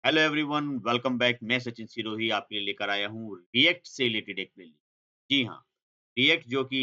Hello everyone, welcome back. मैं सचिन सिरोही आपके लिए लेकर आया हूँ रिएक्ट से रिलेटेड एक प्लेलिस्ट। जी हाँ, रिएक्ट जो कि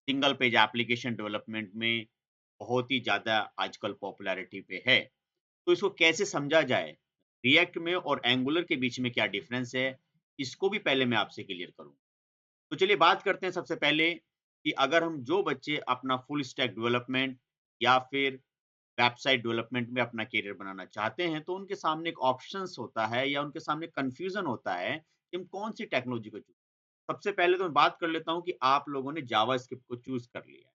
सिंगल पेज एप्लीकेशन डेवलपमेंट में बहुत ही ज़्यादा आजकल पॉपुलैरिटी पे है। तो इसको कैसे समझा जाए? रिएक्ट में और एंगुलर के बीच में क्या डिफरेंस है? इसको भी पहले मैं आपसे क्लियर करूँ। तो चलिए बात करते हैं सबसे पहले कि अगर हम जो बच्चे अपना फुल स्टैक डेवलपमेंट या फिर वेबसाइट डेवलपमेंट में अपना करियर बनाना चाहते हैं, तो उनके सामने एक ऑप्शंस होता है या उनके सामने कन्फ्यूज़न होता है कि हम कौन-सी टेक्नोलॉजी को चूज़। सबसे पहले तो मैं बात कर लेता हूँ कि आप लोगों ने जावास्क्रिप्ट को चूज़ कर लिया है।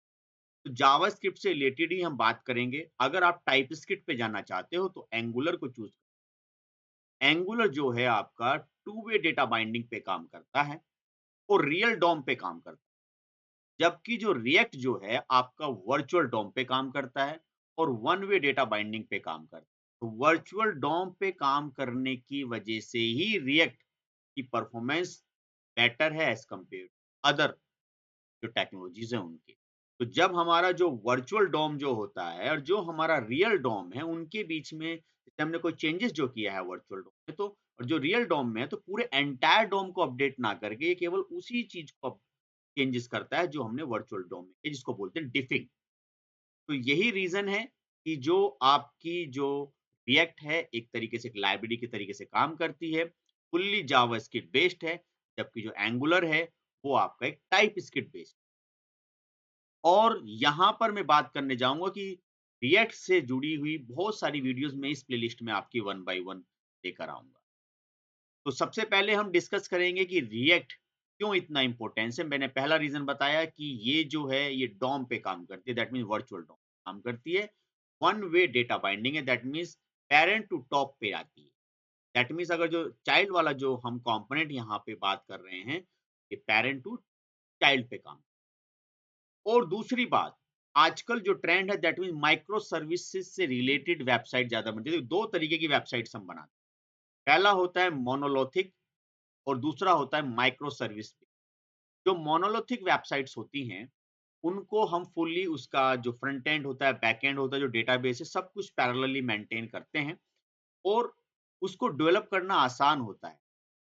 तो जावास्क्रिप्ट से रिलेटेड ही हम बात करेंगे। अगर आप टाइपस्क्रिप्ट पे जाना चाहते हो तो एंगुलर को चूज़। एंगुलर जो है आपका टू वे डेटा बाइंडिंग पे काम करता है और रियल डॉम पे काम करता है। जबकि जो रिएक्ट जो है आपका वर्चुअल डॉम पे काम करता है और वन वे डेटा बाइंडिंग पे काम करता है। तो वर्चुअल डॉम पे काम करने की वजह से ही रिएक्ट की परफॉर्मेंस बेटर है एज़ कंपेयर्ड अदर जो टेक्नोलॉजीज़ हैं उनके। तो जब हमारा जो वर्चुअल डॉम जो होता है और जो हमारा रियल डॉम है, उनके बीच में जैसे हमने कोई चेंजेस जो किया है वर्चुअल डॉम में, तो और जो रियल डॉम में है, तो पूरे एंटायर डॉम को अपडेट ना करके ये केवल उसी चीज़ को चेंजेस करता है जो हमने वर्चुअल डोम में किया, जिसको बोलते हैं डिफिंग। तो यही रीज़न है कि जो आपकी जो रिएक्ट है एक तरीके से एक लाइब्रेरी के तरीके से काम करती है, फुल्ली जावास्क्रिप्ट बेस्ड है, जबकि जो एंगुलर है वो आपका एक टाइपस्क्रिप्ट बेस्ड। और यहाँ पर मैं बात करने जाऊँगा कि रिएक्ट से जुड़ी हुई बहुत सारी वीडियोज़ मैं इस प्लेलिस्ट में आपकी वन बाय वन लेकर आऊँगा। तो सबसे पहले हम डिस्कस करेंगे कि रिएक्ट क्यों इतना इम्पोर्टेंस है। मैंने पहला रीज़न बताया कि ये जो है ये डॉम पे काम करती है, दैट मीन्स वर्चुअल डॉम काम करती है। वन वे डेटा बाइंडिंग है, that means parent to top पे आती है। दैट मीन्स अगर जो चाइल्ड वाला जो हम कंपोनेंट यहाँ पे बात कर रहे हैं, ये पैरेंट टू चाइल्ड पे काम। और दूसरी बात, आजकल जो ट्रेंड है दैट मीन्स माइक्रो सर्विसेज़ से रिलेटेड वेबसाइट ज़्यादा बनती है। 2 तरीके की वेबसाइट्स हम बनाते हैं। पहला होता है मोनोलिथिक और दूसरा होता है माइक्रो सर्विस। जो मोनोलिथिक वेबसाइट्स होती हैं, उनको हम फुल्ली उसका जो फ्रंट एंड होता है, बैक एंड होता है, जो डेटाबेस है, सब कुछ पैरेलली मेंटेन करते हैं और उसको डेवलप करना आसान होता है।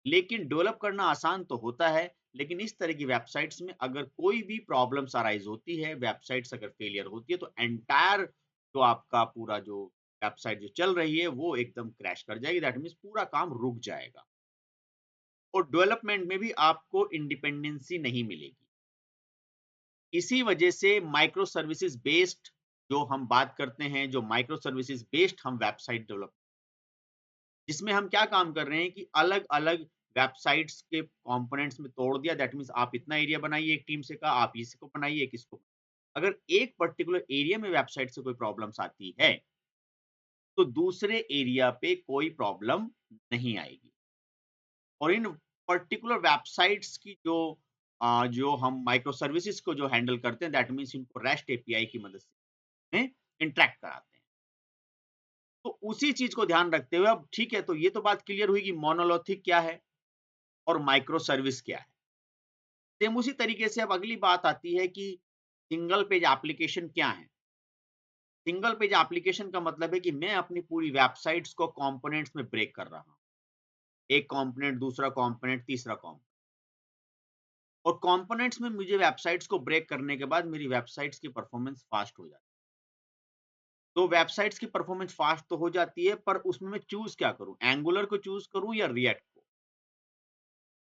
लेकिन डेवलप करना आसान तो होता है, लेकिन इस तरह की वेबसाइट्स में अगर कोई भी प्रॉब्लम्स अराइज़ होती है, वेबसाइट्स अगर फेलियर होती है, तो एंटायर जो आपका पूरा जो वेबसाइट जो चल रही है, वो एकदम क्रैश कर जाएगी। दैट मीन्स पूरा काम रुक जाएगा और डेवलपमेंट में भी आपको इंडिपेंडेंसी नहीं मिलेगी। इसी वजह से माइक्रो सर्विसेज बेस्ड जो हम बात करते हैं, जो माइक्रो सर्विसेज बेस्ड हम वेबसाइट डेवलप, जिसमें हम क्या काम कर रहे हैं कि अलग-अलग वेबसाइट्स के कंपोनेंट्स में तोड़ दिया। दैट मीन्स आप इतना एरिया बनाइए, एक टीम से कहा आप इसको बनाइए, एक इसको। अगर एक पर्टिकुलर एरिया में वेबसाइट से कोई प्रॉब्लम्स आती है, तो दूसरे एरिया पे कोई प्रॉब्लम नहीं आएगी। और इन पर्टिकुलर वेबसाइट्स की जो हम माइक्रो सर्विसेज को जो हैंडल करते हैं, दैट मीन्स इनको रेस्ट एपीआई की मदद से में इंटरैक्ट कराते हैं। तो उसी चीज़ को ध्यान रखते हुए अब ठीक है, तो ये तो बात क्लियर हुई कि मोनोलिथिक क्या है और माइक्रो सर्विस क्या है। सेम उसी तरीके से अब अगली बात आती है कि सिंगल पेज एप्लीकेशन क्या है? सिंगल पेज एप्लीकेशन का मतलब है कि मैं अपनी पूरी वेबसाइट्स को कंपोनेंट्स में ब्रेक कर रहा हूँ। एक कंपोनेंट, दूसरा कंपोनेंट, तीसरा कंपोनेंट। और कंपोनेंट्स में मुझे वेबसाइट्स को ब्रेक करने के बाद मेरी वेबसाइट्स की परफॉर्मेंस फास्ट हो जाती है। तो वेबसाइट्स की परफॉर्मेंस फास्ट तो हो जाती है, पर उसमें मैं चूज़ क्या करूँ? एंगुलर को चूज़ करूँ या रिएक्ट को?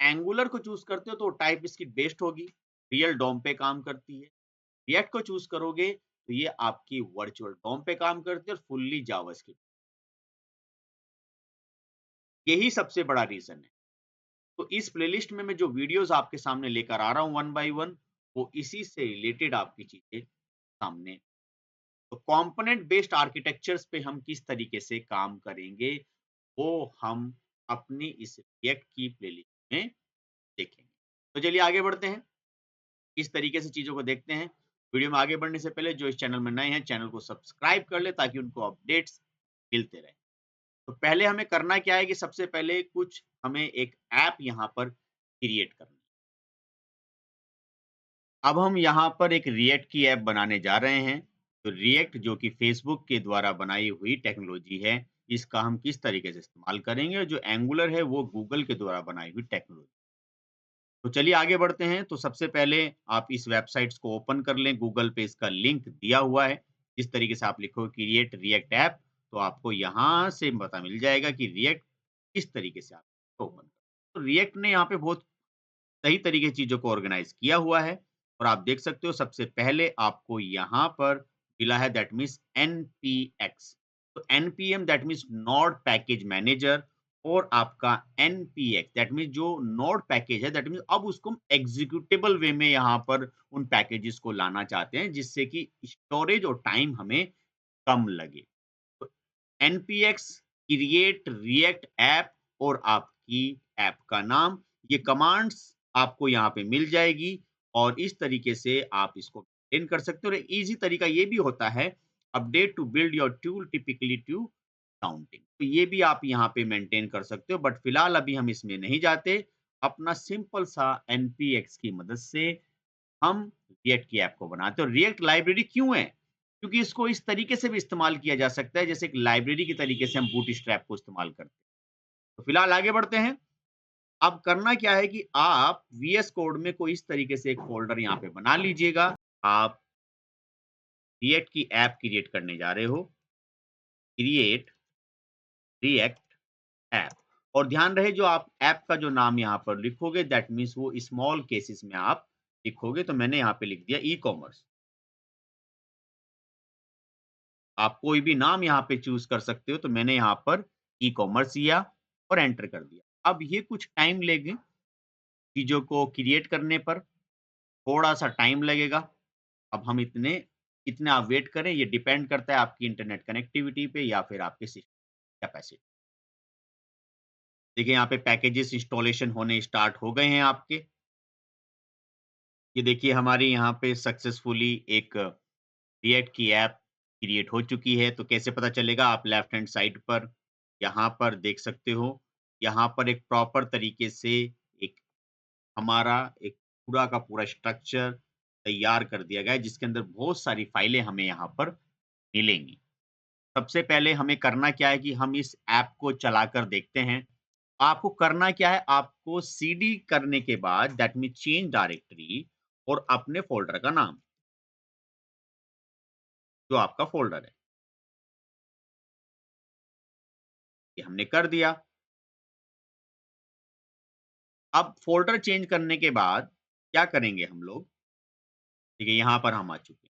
एंगुलर को चूज़ करते हो तो टाइपस्क्रिप्ट बेस्ड होगी, रियल डॉम पे काम करती है। रिएक्ट को चूज़ करोगे तो ये आपकी वर्चुअल डॉम पे काम करती है और फुल्ली जावास्क्रिप्ट। यही सबसे बड़ा रीज़न है। तो इस प्लेलिस्ट में मैं जो वीडियोज़ आपके सामने लेकर आ रहा हूँ वन बाय वन, वो इसी से रिलेटेड आपकी चीज़ें सामने। तो कंपोनेंट बेस्ड आर्किटेक्चर्स पे हम किस तरीके से काम करेंगे, वो हम अपनी इस रिएक्ट की प्लेलिस्ट में देखेंगे। तो चलिए आगे बढ़ते हैं, किस तरीके से चीज़ों को देखते हैं। वीडियो में आगे बढ़ने से पहले जो इस चैनल में नए हैं, चैनल को सब्सक्राइब कर लें ताकि उनको अपडेट्स मिलते रहें। तो पहले हमें करना क्या है कि सबसे पहले कुछ हमें एक ऐप यहाँ पर क्रिएट करनी है। अब हम यहाँ पर एक रिएक्ट की ऐप बनाने जा रहे हैं। तो रिएक्ट जो कि फेसबुक के द्वारा बनाई हुई टेक्नोलॉजी है, इसका हम किस तरीके से इस्तेमाल करेंगे और जो एंगुलर है वो गूगल के द्वारा बनाई हुई टेक्नोलॉजी। तो चलिए आगे बढ़ते हैं। तो सबसे पहले आप इस वेबसाइट्स को ओपन कर लें, गूगल पे इसका लिंक दिया हुआ है। इस तरीके से आप लिखोगे क्रिएट रिएक्ट ऐप, तो आपको यहाँ से पता मिल जाएगा कि रिएक्ट किस तरीके से आप ओपन करें। तो रिएक्ट ने यहाँ पे बहुत सही तरीके से चीज़ों को ऑर्गेनाइज़ किया हुआ है और आप देख सकते हो सबसे पहले आपको यहाँ पर मिला है दैट मीन्स एनपीएक्स। तो NPM that means node package manager और आपका एनपीएक्स दैट मीन्स जो नोड पैकेज है दैट मीन्स अब उसको हम एग्जीक्यूटेबल वे में यहाँ पर उन पैकेजेस को लाना चाहते हैं जिससे कि स्टोरेज और टाइम हमें कम लगे। तो एनपीएक्स क्रिएट रिएक्ट ऐप और आपकी ऐप का नाम, ये कमांड्स आपको यहाँ पे मिल जाएगी और इस तरीके से आप इसको मेंटेन कर सकते हो और ईज़ी तरीका ये भी होता है update to build your tool typically to counting. तो ये भी आप यहाँ पे मेंटेन कर सकते हो बट फिलहाल अभी हम इसमें नहीं जाते। अपना सिंपल सा एनपीएक्स की मदद से हम रिएक्ट की ऐप को बनाते हैं और रिएक्ट लाइब्रेरी क्यों है? क्योंकि इसको इस तरीके से भी इस्तेमाल किया जा सकता है जैसे एक लाइब्रेरी के तरीके से हम बूटस्ट्रैप को इस्तेमाल करते हैं। तो फिलहाल आगे बढ़ते हैं। अब करना क्या है कि आप वीएस कोड में कोई इस तरीके से एक फ़ोल्डर यहाँ पे बना लीजिएगा। आप रिएक्ट की ऐप क्रिएट करने जा रहे हो, क्रिएट रिएक्ट ऐप और ध्यान रहे जो आप ऐप का जो नाम यहाँ पर लिखोगे दैट मीन्स वो स्मॉल केसेस में आप लिखोगे। तो मैंने यहाँ पे लिख दिया ई-कॉमर्स। आप कोई भी नाम यहाँ पे चूज़ कर सकते हो, तो मैंने यहाँ पर ई-कॉमर्स दिया और एंटर कर दिया। अब ये कुछ टाइम लेंगे, चीज़ों को क्रिएट करने पर थोड़ा-सा टाइम लगेगा। अब हम इतने इतना आप वेट करें, ये डिपेंड करता है आपकी इंटरनेट कनेक्टिविटी पे या फिर आपके सिस्टम कैपेसिटी। देखिए यहाँ पे पैकेजेस इंस्टॉलेशन होने स्टार्ट हो गए हैं आपके। ये देखिए हमारी यहाँ पे सक्सेसफुली एक रिएक्ट की ऐप क्रिएट हो चुकी है, तो कैसे पता चलेगा? आप लेफ्ट हैंड साइड पर यहाँ पर देख सकते हो। यहाँ पर एक प्रॉपर तरीके से एक हमारा एक पूरा का पूरा स्ट्रक्चर तैयार कर दिया गया है, जिसके अंदर बहुत सारी फाइलें हमें यहाँ पर मिलेंगी। सबसे पहले हमें करना क्या है कि हम इस ऐप को चलाकर देखते हैं। आपको करना क्या है? आपको सीडी करने के बाद दैट मीन्स चेंज डायरेक्टरी और अपने फ़ोल्डर का नाम, जो आपका फ़ोल्डर है, ये हमने कर दिया। अब फ़ोल्डर चेंज करने के बाद क्या करेंगे हम लोग? देखिए यहाँ पर हम आ चुके हैं।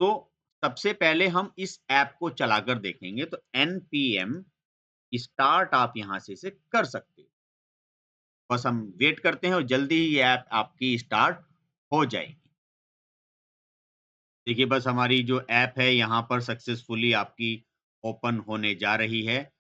तो सबसे पहले हम इस ऐप को चलाकर देखेंगे तो एनपीएम स्टार्ट आप यहाँ से इसे कर सकते हो। बस हम वेट करते हैं और जल्दी ही ये ऐप आपकी स्टार्ट हो जाएगी। देखिए बस हमारी जो ऐप है यहाँ पर सक्सेसफुली आपकी ओपन होने जा रही है।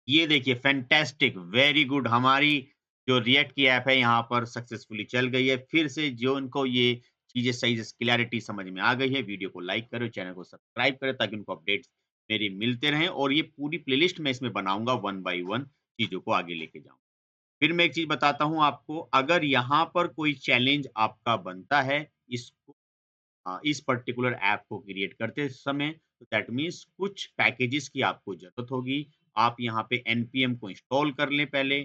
ये देखिए फैंटास्टिक, वेरी गुड हमारी जो रिएक्ट की ऐप है यहाँ पर सक्सेसफुली चल गई है। फिर से जो उनको ये चीज़ें सही से क्लैरिटी समझ में आ गई है, वीडियो को लाइक करें, चैनल को सब्सक्राइब करें ताकि उनको अपडेट्स मेरी मिलते रहें और ये पूरी प्लेलिस्ट मैं इसमें बनाऊँगा वन बाय वन चीज़ों को आगे लेके जाऊँ। फिर मैं एक चीज़ बताता हूँ आपको, अगर यहाँ पर कोई चैलेंज आपका बनता है, इस पर्टिकुलर ऐप को क्रिएट करते समय, तो दैट मीन्स कुछ पैकेजेस की आपको ज़रूरत होगी। आप यहाँ पे एनपीएम को इंस्टॉल कर लें पहले,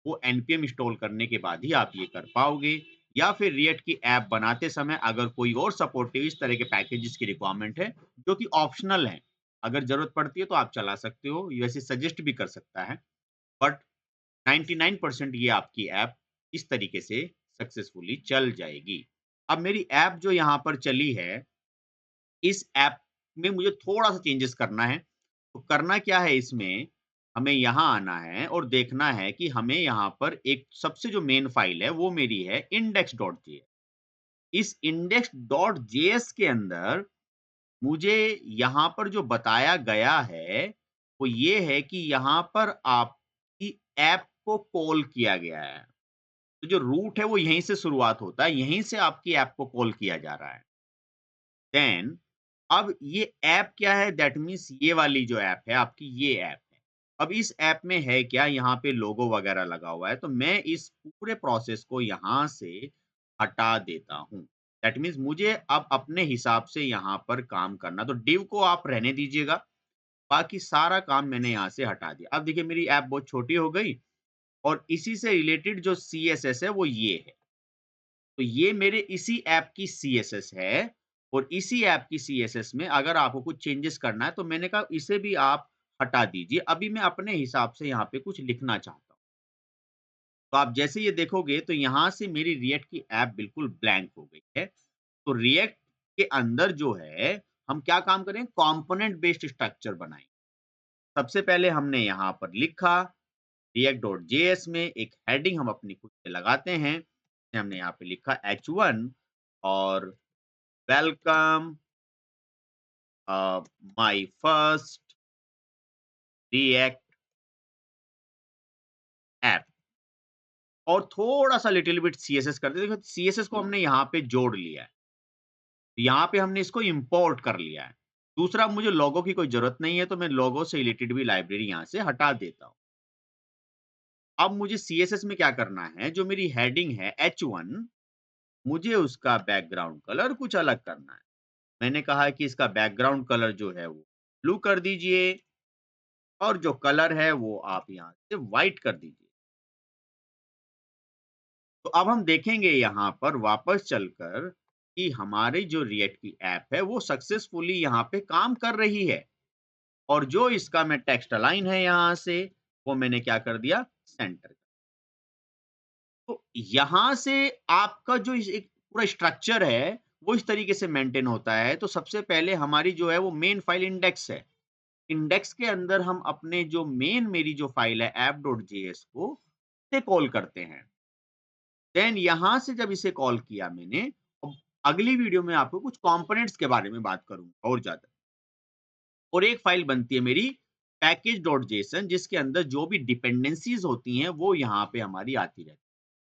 वो एनपीएम इंस्टॉल करने के बाद ही आप ये कर पाओगे या फिर रिएक्ट की ऐप बनाते समय अगर कोई और सपोर्टिव इस तरह के पैकेजेस की रिक्वायरमेंट है, जो कि ऑप्शनल है। अगर ज़रूरत पड़ती है तो आप चला सकते हो, वैसे सजेस्ट भी कर सकता है, बट 99% ये आपकी ऐप इस तरीके से सक्सेसफुली चल जाएगी। अब मेरी ऐप जो यहाँ पर चली है, इस ऐप में मुझे थोड़ा-सा चेंजेस करना है। तो करना क्या है इसमें, हमें यहाँ आना है और देखना है कि हमें यहाँ पर एक सबसे जो मेन फ़ाइल है, वो मेरी है index.js। इस index.js के अंदर मुझे यहाँ पर जो बताया गया है, वो ये है कि यहाँ पर आपकी ऐप को कॉल किया गया है। तो जो रूट है वो यहीं से शुरुआत होता है, यहीं से आपकी ऐप को कॉल किया जा रहा है। देन अब ये ऐप क्या है दैट मीन्स ये वाली जो ऐप है आपकी ये ऐप है। अब इस ऐप में है क्या यहाँ पे लोगो वगैरह लगा हुआ है तो मैं इस पूरे प्रोसेस को यहाँ से हटा देता हूँ। दैट मीन्स मुझे अब अपने हिसाब से यहाँ पर काम करना तो डिव को आप रहने दीजिएगा। बाकी सारा काम मैंने यहाँ से हटा दिया। अब देखिए मेरी ऐप बहुत छोटी हो गई और इसी से रिलेटेड जो सीएसएस है वो ये है। तो ये मेरे इसी ऐप की सीएसएस है और इसी ऐप की सीएसएस में अगर आपको कुछ चेंजेस करना है तो मैंने कहा इसे भी आप हटा दीजिए। अभी मैं अपने हिसाब से यहाँ पे कुछ लिखना चाहता हूँ। तो आप जैसे ये देखोगे तो यहाँ से मेरी रिएक्ट की ऐप बिल्कुल ब्लैंक हो गई है। तो रिएक्ट के अंदर जो है हम क्या काम करें, कंपोनेंट बेस्ड स्ट्रक्चर बनाएँ। सबसे पहले हमने यहाँ पर लिखा react.js में एक हेडिंग हम अपनी खुद से लगाते हैं। हमने यहाँ पे लिखा h1 और welcome my first react app और थोड़ा-सा लिटिल बिट सीएसएस कर देते। देखो सीएसएस को हमने यहाँ पे जोड़ लिया है। यहाँ पे हमने इसको इम्पोर्ट कर लिया है। दूसरा मुझे लोगो की कोई ज़रूरत नहीं है, तो मैं लोगो से रिलेटेड भी लाइब्रेरी यहाँ से हटा देता हूँ। अब मुझे सीएसएस में क्या करना है, जो मेरी हेडिंग है h1 मुझे उसका बैकग्राउंड कलर कुछ अलग करना है। मैंने कहा है कि इसका बैकग्राउंड कलर जो है वो ब्लू कर दीजिए और जो कलर है वो आप यहाँ से व्हाइट कर दीजिए। तो अब हम देखेंगे यहाँ पर वापस चलकर कि हमारी जो रिएक्ट की ऐप है वो सक्सेसफुली यहाँ पे काम कर रही है और जो इसका मैं टेक्स्ट अलाइन है यहाँ से वो मैंने क्या कर दिया, सेंटर। तो यहाँ से आपका जो इस एक पूरा स्ट्रक्चर है वो इस तरीके से मेंटेन होता है। तो सबसे पहले हमारी जो है वो मेन फाइल इंडेक्स है। इंडेक्स के अंदर हम अपने जो मेरी जो फाइल है app.js को से कॉल करते हैं। देन यहाँ से जब इसे कॉल किया मैंने, अब अगली वीडियो में आपको कुछ कंपोनेंट्स के बारे में बात करूँगा और ज़्यादा। और एक फाइल बनती है मेरी पैकेज.json जिसके अंदर जो भी डिपेंडेंसीज़ होती हैं वो यहाँ पे हमारी आती रहती है।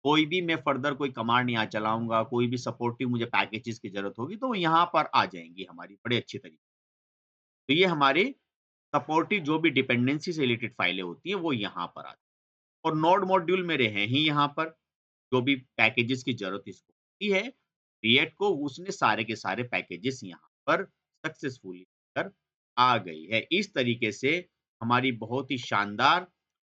कोई भी मैं फर्दर कोई कमांड यहाँ चलाऊँगा, कोई भी सपोर्टिव मुझे पैकेजेज़ की ज़रूरत होगी तो वो यहाँ पर आ जाएँगी हमारी बड़े अच्छे तरीके। तो ये हमारे सपोर्टिव जो भी डिपेंडेंसी से रिलेटेड फाइलें होती हैं वो यहाँ पर आती हैं। और नोड मॉड्यूल मेरे हैं ही यहाँ पर, जो भी पैकेजेस की ज़रूरत इसको होती है, रिएक्ट को उसने सारे के सारे पैकेजेस यहाँ पर सक्सेसफुली कर आ गई है। इस तरीके से हमारी बहुत ही शानदार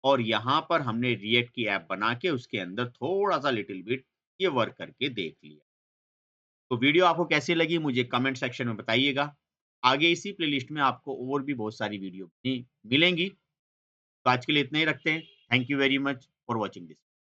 और यहाँ पर हमने रिएक्ट की ऐप बना के उसके अंदर थोड़ा-सा लिटिल बिट ये वर्क करके देख लिया। तो वीडियो आपको कैसी लगी मुझे कमेंट सेक्शन में बताइएगा। आगे इसी प्लेलिस्ट में आपको और भी बहुत सारी वीडियो भी मिलेंगी। तो आज के लिए इतना ही रखते हैं। Thank you very much for watching this.